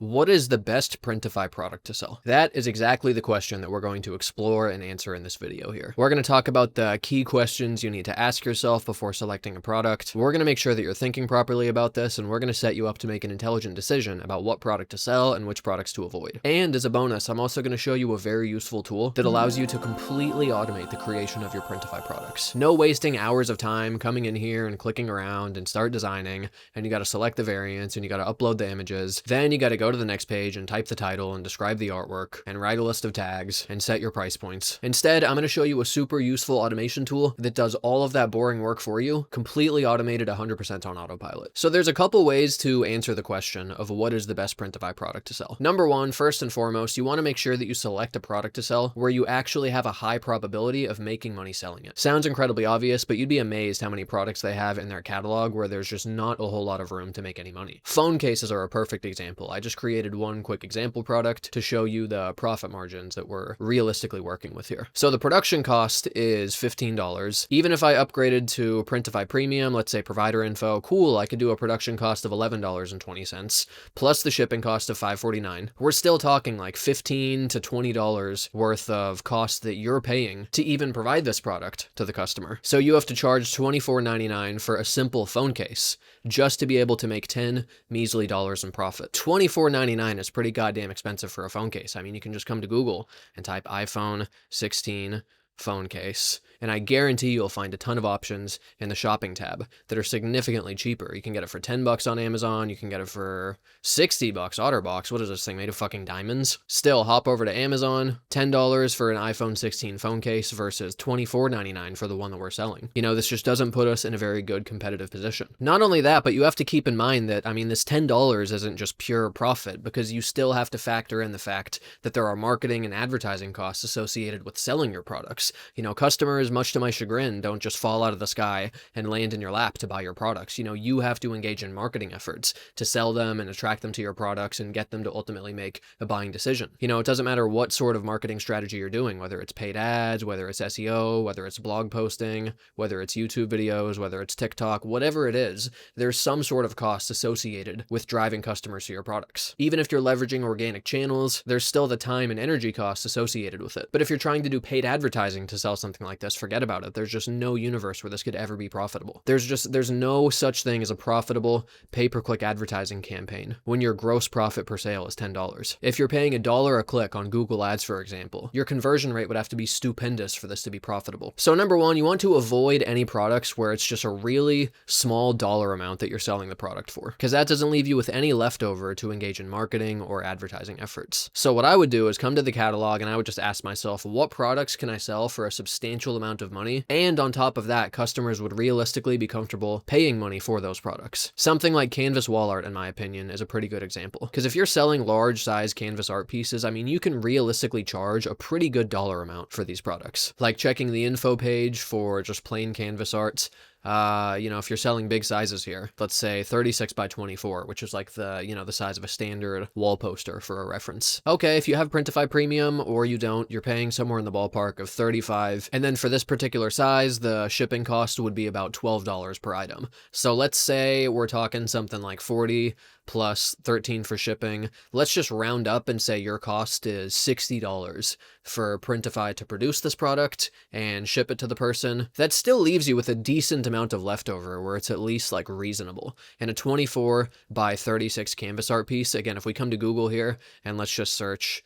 What is the best Printify product to sell? That is exactly the question that we're going to explore and answer in this video here. We're going to talk about the key questions you need to ask yourself before selecting a product. We're going to make sure that you're thinking properly about this, and we're going to set you up to make an intelligent decision about what product to sell and which products to avoid. And as a bonus, I'm also going to show you a very useful tool that allows you to completely automate the creation of your Printify products. No wasting hours of time coming in here and clicking around and start designing, and you got to select the variants and you got to upload the images. Then you got to go to the next page and type the title and describe the artwork and write a list of tags and set your price points. Instead, I'm going to show you a super useful automation tool that does all of that boring work for you, completely automated 100% on autopilot. So there's a couple ways to answer the question of what is the best Printify product to sell. Number one, first and foremost, you want to make sure that you select a product to sell where you actually have a high probability of making money selling it. Sounds incredibly obvious, but you'd be amazed how many products they have in their catalog where there's just not a whole lot of room to make any money. Phone cases are a perfect example. I just created one quick example product to show you the profit margins that we're realistically working with here. So the production cost is $15. Even if I upgraded to Printify Premium, let's say provider info, cool, I could do a production cost of $11.20 plus the shipping cost of $5.49. We're still talking like $15 to $20 worth of cost that you're paying to even provide this product to the customer. So you have to charge $24.99 for a simple phone case just to be able to make 10 measly dollars in profit. $24.99 is pretty goddamn expensive for a phone case. I mean, you can just come to Google and type iPhone 16 phone case, and I guarantee you'll find a ton of options in the shopping tab that are significantly cheaper. You can get it for $10 on Amazon, you can get it for $60 OtterBox. What is this thing, made of fucking diamonds? Still, hop over to Amazon, $10 for an iPhone 16 phone case versus $24.99 for the one that we're selling. You know, this just doesn't put us in a very good competitive position. Not only that, but you have to keep in mind that, I mean, this $10 isn't just pure profit, because you still have to factor in the fact that there are marketing and advertising costs associated with selling your products. You know, customers, much to my chagrin, don't just fall out of the sky and land in your lap to buy your products. You know, you have to engage in marketing efforts to sell them and attract them to your products and get them to ultimately make a buying decision. You know, it doesn't matter what sort of marketing strategy you're doing, whether it's paid ads, whether it's SEO, whether it's blog posting, whether it's YouTube videos, whether it's TikTok, whatever it is, there's some sort of cost associated with driving customers to your products. Even if you're leveraging organic channels, there's still the time and energy costs associated with it. But if you're trying to do paid advertising to sell something like this, forget about it. There's just no universe where this could ever be profitable. There's no such thing as a profitable pay-per-click advertising campaign when your gross profit per sale is $10. If you're paying $1 a click on Google Ads, for example, your conversion rate would have to be stupendous for this to be profitable. So number one, you want to avoid any products where it's just a really small dollar amount that you're selling the product for, because that doesn't leave you with any leftover to engage in marketing or advertising efforts. So what I would do is come to the catalog and I would just ask myself, what products can I sell for a substantial amount of money? And on top of that, customers would realistically be comfortable paying money for those products. Something like canvas wall art, in my opinion, is a pretty good example. Because if you're selling large size canvas art pieces, I mean, you can realistically charge a pretty good dollar amount for these products. Like checking the info page for just plain canvas art. You know, if you're selling big sizes here, let's say 36 by 24, which is like the, you know, the size of a standard wall poster for a reference. Okay, if you have Printify Premium or you don't, you're paying somewhere in the ballpark of $35. And then for this particular size, the shipping cost would be about $12 per item. So let's say we're talking something like 40 plus 13 for shipping. Let's just round up and say your cost is $60 for Printify to produce this product and ship it to the person. That still leaves you with a decent amount of leftover where it's at least like reasonable. And a 24 by 36 canvas art piece, again, if we come to Google here and let's just search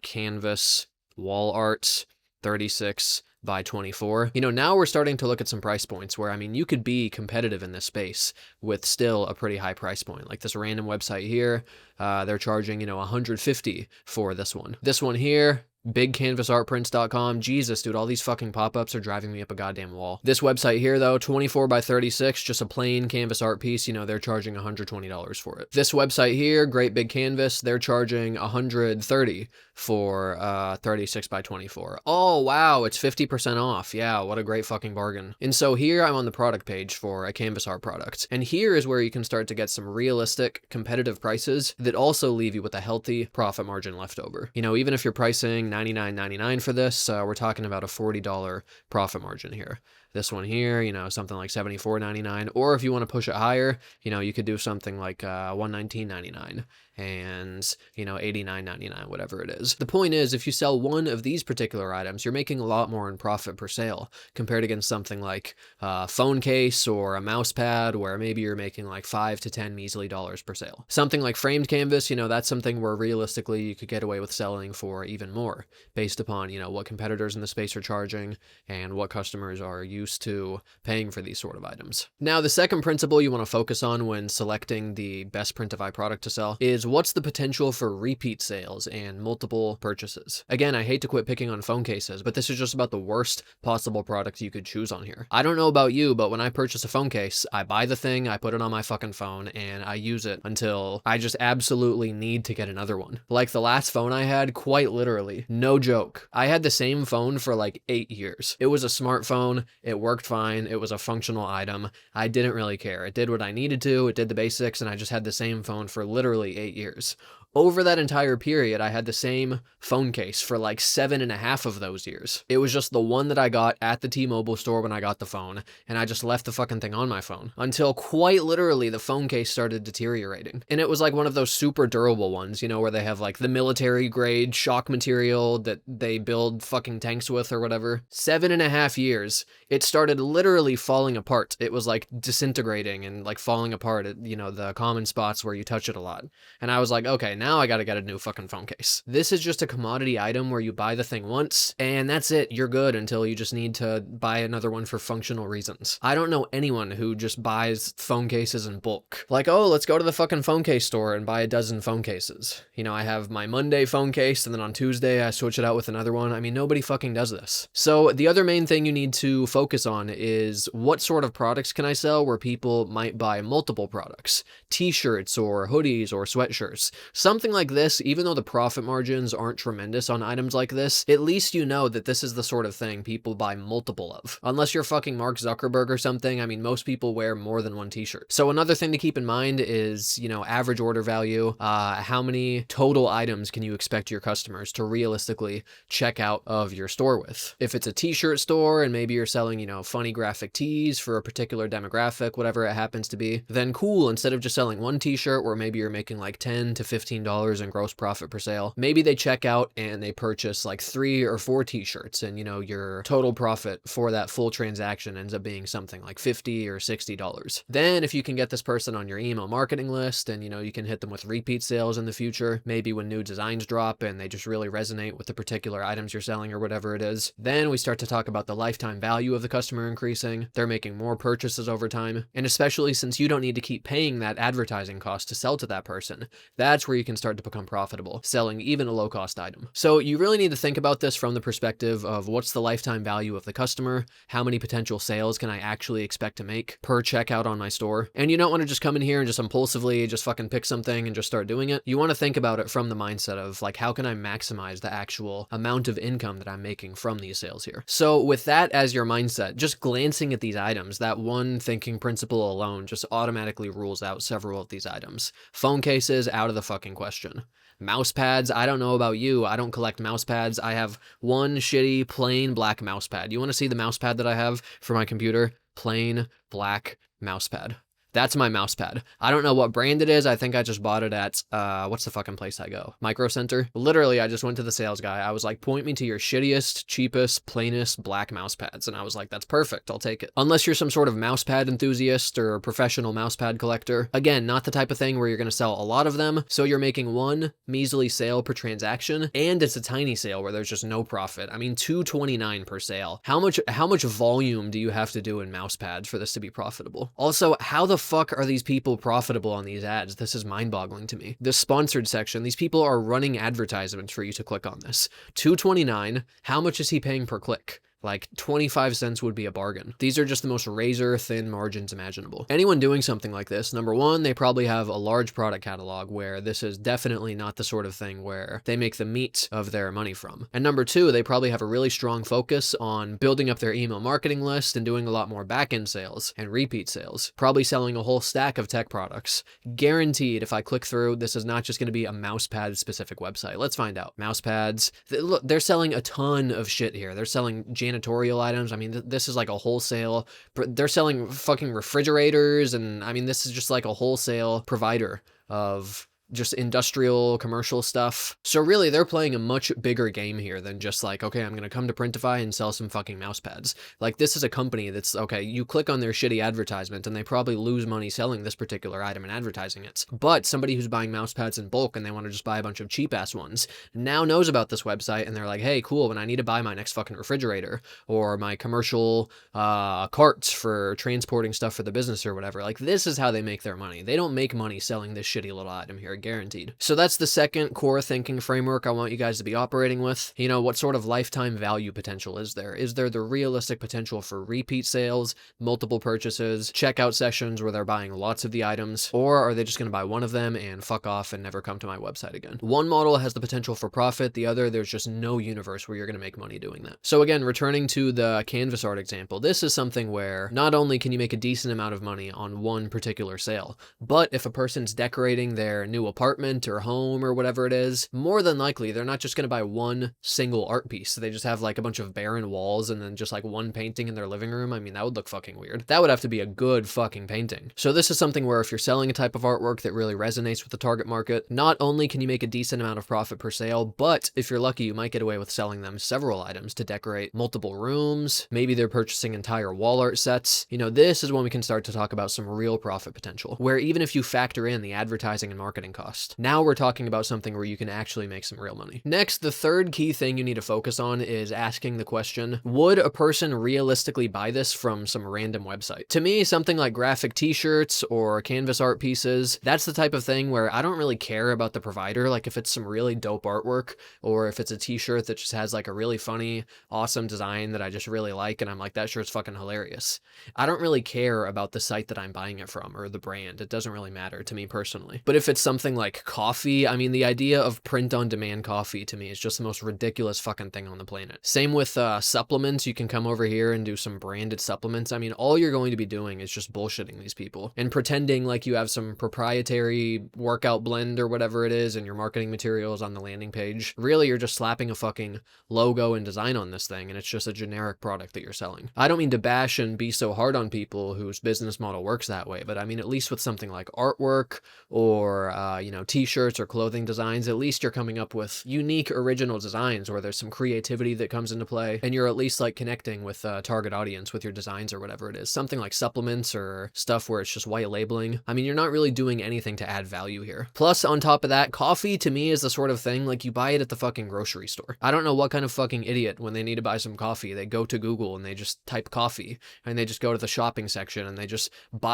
canvas wall art 36 by 24. You know, now we're starting to look at some price points where, I mean, you could be competitive in this space with still a pretty high price point. Like this random website here, they're charging, you know, $150 for this one. This one here, bigcanvasartprints.com. Jesus, dude, all these fucking pop-ups are driving me up a goddamn wall. This website here, though, 24 by 36, just a plain canvas art piece, you know, they're charging $120 for it. This website here, Great Big Canvas, they're charging $130 for 36 by 24. Oh, wow, it's 50% off. Yeah, what a great fucking bargain. And so here I'm on the product page for a canvas art product. And here is where you can start to get some realistic competitive prices that also leave you with a healthy profit margin left over. You know, even if you're pricing $99.99 for this, we're talking about a $40 profit margin here. This one here, you know, something like $74.99. Or if you want to push it higher, you know, you could do something like $119.99 and, you know, $89.99, whatever it is. The point is, if you sell one of these particular items, you're making a lot more in profit per sale compared against something like a phone case or a mouse pad, where maybe you're making like $5 to $10 measly per sale. Something like framed canvas, you know, that's something where realistically you could get away with selling for even more based upon, you know, what competitors in the space are charging and what customers are used to paying for these sort of items. Now, the second principle you want to focus on when selecting the best Printify product to sell is what's the potential for repeat sales and multiple purchases. Again, I hate to quit picking on phone cases, but this is just about the worst possible product you could choose on here. I don't know about you, but when I purchase a phone case, I buy the thing, I put it on my fucking phone, and I use it until I just absolutely need to get another one. Like the last phone I had, quite literally, no joke. I had the same phone for like 8 years. It was a smartphone, it worked fine, it was a functional item. I didn't really care. It did what I needed to, it did the basics, and I just had the same phone for literally 8 years. Over that entire period, I had the same phone case for like 7.5 of those years. It was just the one that I got at the T-Mobile store when I got the phone, and I just left the fucking thing on my phone until quite literally the phone case started deteriorating. And it was like one of those super durable ones, you know, where they have like the military grade shock material that they build fucking tanks with or whatever. 7.5 years, it started literally falling apart. It was like disintegrating and like falling apart at, you know, the common spots where you touch it a lot. And I was like, okay, now I gotta get a new fucking phone case. This is just a commodity item where you buy the thing once and that's it. You're good until you just need to buy another one for functional reasons. I don't know anyone who just buys phone cases in bulk. Like, oh, let's go to the fucking phone case store and buy a dozen phone cases. You know, I have my Monday phone case and then on Tuesday I switch it out with another one. I mean, nobody fucking does this. So the other main thing you need to focus on is what sort of products can I sell where people might buy multiple products? T-shirts or hoodies or sweatshirts. Something like this, even though the profit margins aren't tremendous on items like this, at least you know that this is the sort of thing people buy multiple of. Unless you're fucking Mark Zuckerberg or something, I mean, most people wear more than one t-shirt. So another thing to keep in mind is, you know, average order value. How many total items can you expect your customers to realistically check out of your store with? If it's a t-shirt store and maybe you're selling, you know, funny graphic tees for a particular demographic, whatever it happens to be, then cool. Instead of just selling one t-shirt where maybe you're making like $10 to $15 in gross profit per sale, maybe they check out and they purchase like 3 or 4 t-shirts, and you know, your total profit for that full transaction ends up being something like $50 or $60. Then if you can get this person on your email marketing list and, you know, you can hit them with repeat sales in the future, maybe when new designs drop and they just really resonate with the particular items you're selling or whatever it is, then we start to talk about the lifetime value of the customer increasing. They're making more purchases over time. And especially since you don't need to keep paying that advertising cost to sell to that person, that's where you can start to become profitable, selling even a low-cost item. So you really need to think about this from the perspective of what's the lifetime value of the customer, how many potential sales can I actually expect to make per checkout on my store, and you don't want to just come in here and just impulsively just fucking pick something and just start doing it. You want to think about it from the mindset of like, how can I maximize the actual amount of income that I'm making from these sales here? So with that as your mindset, just glancing at these items, that one thinking principle alone just automatically rules out several of these items. Phone cases, out of the fucking question. Mouse pads, I don't know about you, I don't collect mouse pads. I have one shitty plain black mouse pad. You want to see the mouse pad that I have for my computer? Plain black mouse pad. That's my mouse pad. I don't know what brand it is. I think I just bought it at, what's the fucking place I go? Micro Center. Literally, I just went to the sales guy. I was like, point me to your shittiest, cheapest, plainest black mouse pads. And I was like, that's perfect. I'll take it. Unless you're some sort of mouse pad enthusiast or professional mouse pad collector. Again, not the type of thing where you're going to sell a lot of them. So you're making one measly sale per transaction. And it's a tiny sale where there's just no profit. I mean, $2.29 per sale. How much volume do you have to do in mouse pads for this to be profitable? Also, how the fuck are these people profitable on these ads? This is mind-boggling to me. The sponsored section, these people are running advertisements for you to click on this. $2.29, how much is he paying per click? Like 25 cents would be a bargain. These are just the most razor thin margins imaginable. Anyone doing something like this, number one, they probably have a large product catalog where this is definitely not the sort of thing where they make the meat of their money from. And number two, they probably have a really strong focus on building up their email marketing list and doing a lot more back-end sales and repeat sales. Probably selling a whole stack of tech products. Guaranteed, if I click through, this is not just going to be a mousepad specific website. Let's find out. Mousepads. Look, they're selling a ton of shit here. They're selling janitorial janitorial items. I mean, this is like a wholesale, they're selling fucking refrigerators, and I mean, this is just like a wholesale provider of just industrial, commercial stuff. So really, they're playing a much bigger game here than just like, okay, I'm gonna come to Printify and sell some fucking mouse pads. Like, this is a company that's, okay, you click on their shitty advertisement and they probably lose money selling this particular item and advertising it. But somebody who's buying mouse pads in bulk and they want to just buy a bunch of cheap-ass ones now knows about this website, and they're like, hey, cool, when I need to buy my next fucking refrigerator or my commercial carts for transporting stuff for the business or whatever, like, this is how they make their money. They don't make money selling this shitty little item here, guaranteed. So that's the second core thinking framework I want you guys to be operating with. You know, what sort of lifetime value potential is there? Is there the realistic potential for repeat sales, multiple purchases, checkout sessions where they're buying lots of the items, or are they just going to buy one of them and fuck off and never come to my website again? One model has the potential for profit, the other, there's just no universe where you're going to make money doing that. So again, returning to the canvas art example, this is something where not only can you make a decent amount of money on one particular sale, but if a person's decorating their new apartment or home or whatever it is, more than likely they're not just going to buy one single art piece. They just have like a bunch of barren walls and then just like one painting in their living room. I mean, that would look fucking weird. That would have to be a good fucking painting. So this is something where if you're selling a type of artwork that really resonates with the target market, not only can you make a decent amount of profit per sale, but if you're lucky, you might get away with selling them several items to decorate multiple rooms. Maybe they're purchasing entire wall art sets. You know, this is when we can start to talk about some real profit potential, where even if you factor in the advertising and marketing cost, now we're talking about something where you can actually make some real money. Next, the third key thing you need to focus on is asking the question, would a person realistically buy this from some random website? To me, something like graphic t-shirts or canvas art pieces, that's the type of thing where I don't really care about the provider. Like, if it's some really dope artwork, or if it's a t-shirt that just has like a really funny, awesome design that I just really like, and I'm like, that shirt's fucking hilarious, I don't really care about the site that I'm buying it from or the brand. It doesn't really matter to me personally. But if it's something like coffee, I mean, the idea of print-on-demand coffee to me is just the most ridiculous fucking thing on the planet. Same with supplements. You can come over here and do some branded supplements. I mean, all you're going to be doing is just bullshitting these people and pretending like you have some proprietary workout blend or whatever it is in your marketing materials on the landing page. Really, you're just slapping a fucking logo and design on this thing, and it's just a generic product that you're selling. I don't mean to bash and be so hard on people whose business model works that way, but I mean, at least with something like artwork or, you know, t-shirts or clothing designs, at least you're coming up with unique original designs where there's some creativity that comes into play, and you're at least like connecting with a target audience with your designs or whatever it is. Something like supplements or stuff where it's just white labeling, I mean, you're not really doing anything to add value here. Plus, on top of that, coffee to me is the sort of thing like you buy it at the fucking grocery store. I don't know what kind of fucking idiot, when they need to buy some coffee, they go to Google and they just type coffee, and they just go to the shopping section and they just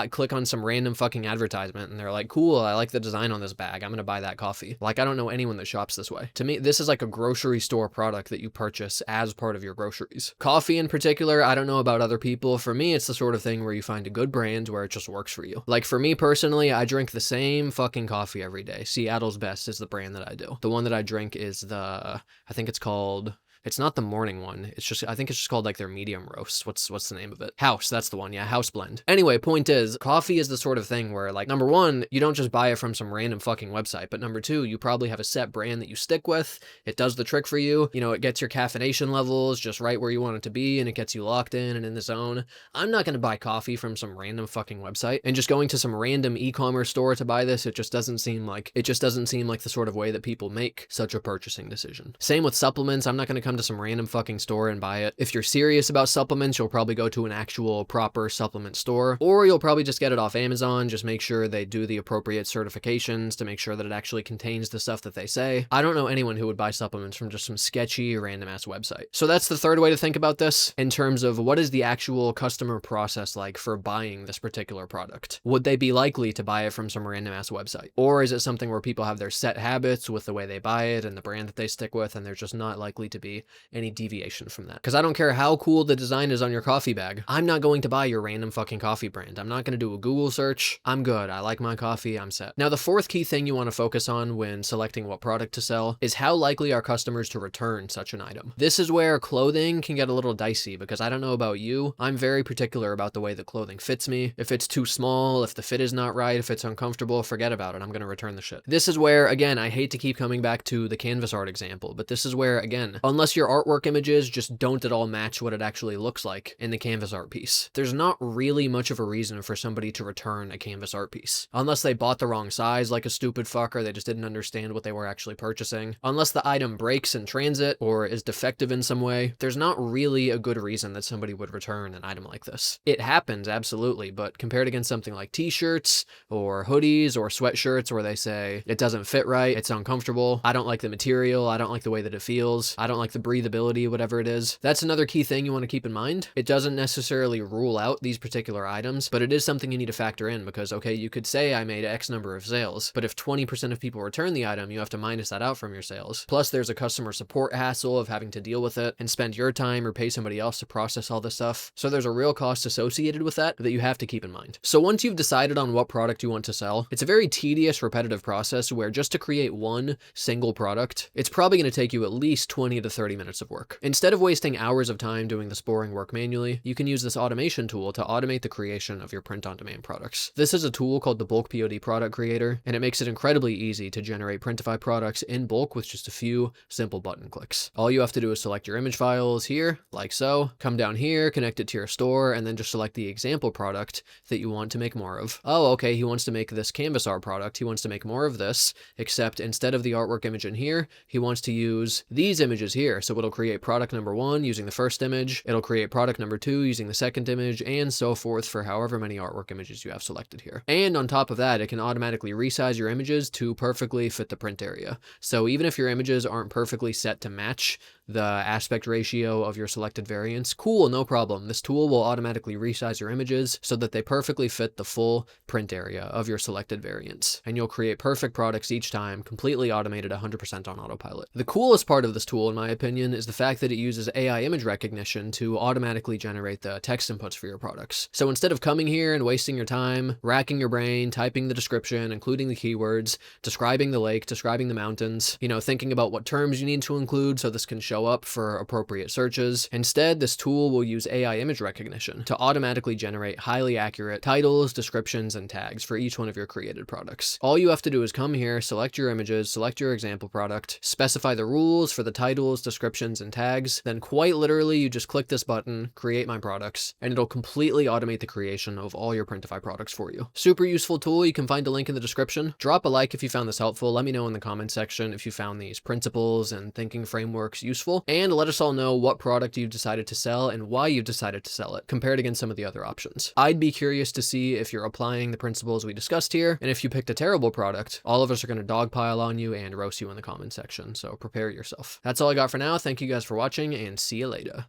click on some random fucking advertisement, and they're like, cool, I like the design on this bag, I'm gonna buy that coffee. Like, I don't know anyone that shops this way. To me, this is like a grocery store product that you purchase as part of your groceries. Coffee in particular, I don't know about other people. For me, it's the sort of thing where you find a good brand where it just works for you. Like, for me personally, I drink the same fucking coffee every day. Seattle's Best is the brand that I do. The one that I drink is the, I think it's called, it's not the morning one. It's just, I think it's just called like their medium roast. What's the name of it? House, that's the one. Yeah, House Blend. Anyway, point is, coffee is the sort of thing where, like, number one, you don't just buy it from some random fucking website, but number two, you probably have a set brand that you stick with. It does the trick for you. You know, it gets your caffeination levels just right where you want it to be, and it gets you locked in and in the zone. I'm not going to buy coffee from some random fucking website, and just going to some random e-commerce store to buy this, it just doesn't seem like the sort of way that people make such a purchasing decision. Same with supplements. I'm not going to come to some random fucking store and buy it. If you're serious about supplements, you'll probably go to an actual proper supplement store, or you'll probably just get it off Amazon. Just make sure they do the appropriate certifications to make sure that it actually contains the stuff that they say. I don't know anyone who would buy supplements from just some sketchy random ass website. So that's the third way to think about this in terms of what is the actual customer process like for buying this particular product. Would they be likely to buy it from some random ass website? Or is it something where people have their set habits with the way they buy it and the brand that they stick with, and there's just not likely to be any deviation from that? Because I don't care how cool the design is on your coffee bag, I'm not going to buy your random fucking coffee brand. I'm not going to do a Google search. I'm good. I like my coffee. I'm set. Now, the fourth key thing you want to focus on when selecting what product to sell is how likely are customers to return such an item. This is where clothing can get a little dicey, because I don't know about you, I'm very particular about the way that clothing fits me. If it's too small, if the fit is not right, if it's uncomfortable, forget about it. I'm going to return the shit. This is where, again, I hate to keep coming back to the canvas art example, but this is where, again, unless Plus, your artwork images just don't at all match what it actually looks like in the canvas art piece. There's not really much of a reason for somebody to return a canvas art piece. Unless they bought the wrong size like a stupid fucker, they just didn't understand what they were actually purchasing. Unless the item breaks in transit or is defective in some way, there's not really a good reason that somebody would return an item like this. It happens, absolutely, but compared against something like t-shirts or hoodies or sweatshirts where they say, it doesn't fit right, it's uncomfortable, I don't like the material, I don't like the way that it feels, I don't like the breathability, whatever it is. That's another key thing you want to keep in mind. It doesn't necessarily rule out these particular items, but it is something you need to factor in because, okay, you could say I made X number of sales, but if 20% of people return the item, you have to minus that out from your sales. Plus, there's a customer support hassle of having to deal with it and spend your time or pay somebody else to process all this stuff. So there's a real cost associated with that you have to keep in mind. So once you've decided on what product you want to sell, it's a very tedious, repetitive process where just to create one single product, it's probably going to take you at least 20 to 30 minutes of work. Instead of wasting hours of time doing this boring work manually, you can use this automation tool to automate the creation of your print-on-demand products. This is a tool called the Bulk POD Product Creator, and it makes it incredibly easy to generate Printify products in bulk with just a few simple button clicks. All you have to do is select your image files here, like so, come down here, connect it to your store, and then just select the example product that you want to make more of. Oh, okay, he wants to make this canvas art product. He wants to make more of this, except instead of the artwork image in here, he wants to use these images here. So it'll create product number 1 using the first image, it'll create product number 2 using the second image, and so forth for however many artwork images you have selected here. And on top of that, it can automatically resize your images to perfectly fit the print area. So even if your images aren't perfectly set to match the aspect ratio of your selected variants, cool, no problem. This tool will automatically resize your images so that they perfectly fit the full print area of your selected variants. And you'll create perfect products each time, completely automated 100% on autopilot. The coolest part of this tool, in my opinion, is the fact that it uses AI image recognition to automatically generate the text inputs for your products. So instead of coming here and wasting your time, racking your brain, typing the description, including the keywords, describing the lake, describing the mountains, thinking about what terms you need to include so this can show up for appropriate searches. Instead, this tool will use AI image recognition to automatically generate highly accurate titles, descriptions, and tags for each one of your created products. All you have to do is come here, select your images, select your example product, specify the rules for the titles, descriptions, and tags, then quite literally you just click this button, create my products, and it'll completely automate the creation of all your Printify products for you. Super useful tool. You can find a link in the description. Drop a like if you found this helpful. Let me know in the comment section if you found these principles and thinking frameworks useful, and let us all know what product you've decided to sell and why you've decided to sell it, compared against some of the other options. I'd be curious to see if you're applying the principles we discussed here, and if you picked a terrible product, all of us are going to dogpile on you and roast you in the comment section, so prepare yourself. That's all I got for now. Thank you guys for watching, and see you later.